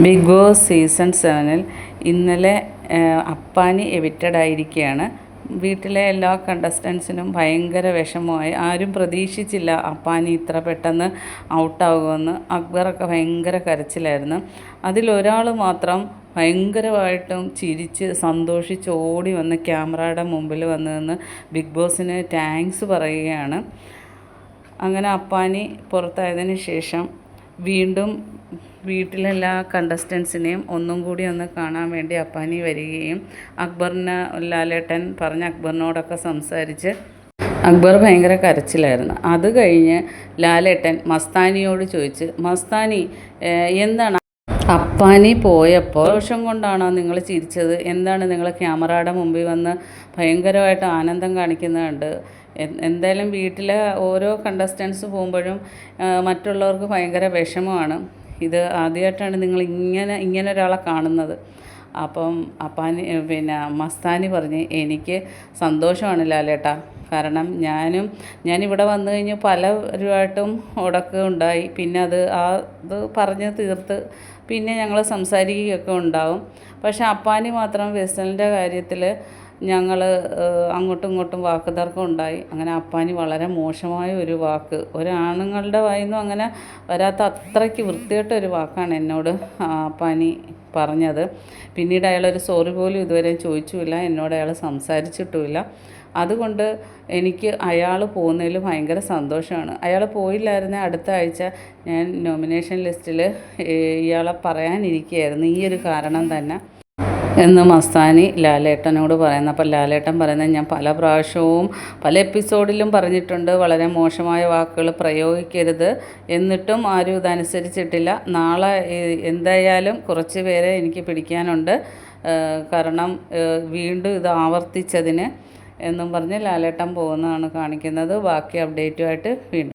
Big boss season 7-ൽ ഇന്നലെ Appani evicted ആയിരിക്കുകയാണ്. വീട്ടിലെ എല്ലാ കണ്ടസ്റ്റൻസിനും ഭയങ്കര വിഷമമായി. ആരും പ്രതീക്ഷിച്ചില്ല അപ്പാനി ഇത്ര പെട്ടെന്ന് ഔട്ടാകുമെന്ന്. അക്ബറൊക്കെ ഭയങ്കര കരച്ചിലായിരുന്നു. അതിലൊരാൾ മാത്രം ഭയങ്കരമായിട്ടും ചിരിച്ച് സന്തോഷിച്ച് ഓടി വന്ന് ക്യാമറയുടെ മുമ്പിൽ വന്ന് നിന്ന് ബിഗ് ബോസിന് താങ്ക്സ് പറയുകയാണ്. അങ്ങനെ അപ്പാനി പുറത്തായതിന് ശേഷം വീണ്ടും വീട്ടിലെല്ലാ കണ്ടസ്റ്റൻസിനെയും ഒന്നും കൂടി ഒന്ന് കാണാൻ വേണ്ടി അപ്പാനി വരികയും അക്ബറിന് ലാലേട്ടൻ പറഞ്ഞ് അക്ബറിനോടൊക്കെ സംസാരിച്ച് അക്ബർ ഭയങ്കര കരച്ചിലായിരുന്നു. അത് കഴിഞ്ഞ് ലാലേട്ടൻ മസ്താനിയോട് ചോദിച്ച്, മസ്താനി എന്താണ് അപ്പാനി പോയപ്പോൾ ദോഷം കൊണ്ടാണോ നിങ്ങൾ ചിരിച്ചത്? എന്താണ് നിങ്ങൾ ക്യാമറയുടെ മുമ്പിൽ വന്ന് ഭയങ്കരമായിട്ട് ആനന്ദം കാണിക്കുന്നത്? എന്തായാലും വീട്ടിലെ ഓരോ കണ്ടസ്റ്റൻസ് പോകുമ്പോഴും മറ്റുള്ളവർക്ക് ഭയങ്കര വിഷമമാണ്. ഇത് ആദ്യമായിട്ടാണ് നിങ്ങൾ ഇങ്ങനെ ഒരാളെ കാണുന്നത്. അപ്പം മസ്താനി പറഞ്ഞ്, എനിക്ക് സന്തോഷമാണ് ലാലേട്ടാ. കാരണം ഞാനിവിടെ വന്നു കഴിഞ്ഞ് പലരുമായിട്ടും ഉടക്ക് ഉണ്ടായി. പിന്നെ അത് പറഞ്ഞ് തീർത്ത് പിന്നെ ഞങ്ങൾ സംസാരിക്കുകയൊക്കെ ഉണ്ടാവും. പക്ഷേ അപ്പാനി മാത്രം വെസലിൻ്റെ കാര്യത്തിൽ ഞങ്ങൾ അങ്ങോട്ടും ഇങ്ങോട്ടും വാക്കുതർക്കം ഉണ്ടായി. അങ്ങനെ അപ്പാനി വളരെ മോശമായ ഒരു വാക്ക്, ഒരാണുങ്ങളുടെ വായിന്നും അങ്ങനെ വരാത്ത അത്രയ്ക്ക് വൃത്തികെട്ട ഒരു വാക്കാണ് എന്നോട് അപ്പാനി പറഞ്ഞത്. പിന്നീട് അയാളൊരു സോറി പോലും ഇതുവരെ ചോദിച്ചുമില്ല, എന്നോട് അയാൾ സംസാരിച്ചിട്ടുമില്ല. അതുകൊണ്ട് എനിക്ക് അയാൾ പോകുന്നതിൽ ഭയങ്കര സന്തോഷമാണ്. അയാൾ പോയില്ലായിരുന്നെങ്കിൽ അടുത്ത ആഴ്ച ഞാൻ നോമിനേഷൻ ലിസ്റ്റിൽ ഇയാളെ പറയാനിരിക്കുകയായിരുന്നു, ഈ ഒരു കാരണം തന്നെ എന്ന് മസ്താനി ലാലേട്ടനോട് പറയുന്നത്. അപ്പം ലാലേട്ടൻ പറയുന്നത്, ഞാൻ പല പ്രാവശ്യവും പല എപ്പിസോഡിലും പറഞ്ഞിട്ടുണ്ട്, വളരെ മോശമായ വാക്കുകൾ പ്രയോഗിക്കരുത്, എന്നിട്ടും ആരും ഇതനുസരിച്ചിട്ടില്ല. നാളെ എന്തായാലും കുറച്ച് പേരെ എനിക്ക് പിടിക്കാനുണ്ട്, കാരണം വീണ്ടും ഇത് ആവർത്തിച്ചതിന് എന്നും പറഞ്ഞ് ലാലേട്ടൻ പോകുന്നതാണ് കാണിക്കുന്നത്. ബാക്കി അപ്ഡേറ്റുമായിട്ട് വീണ്ടും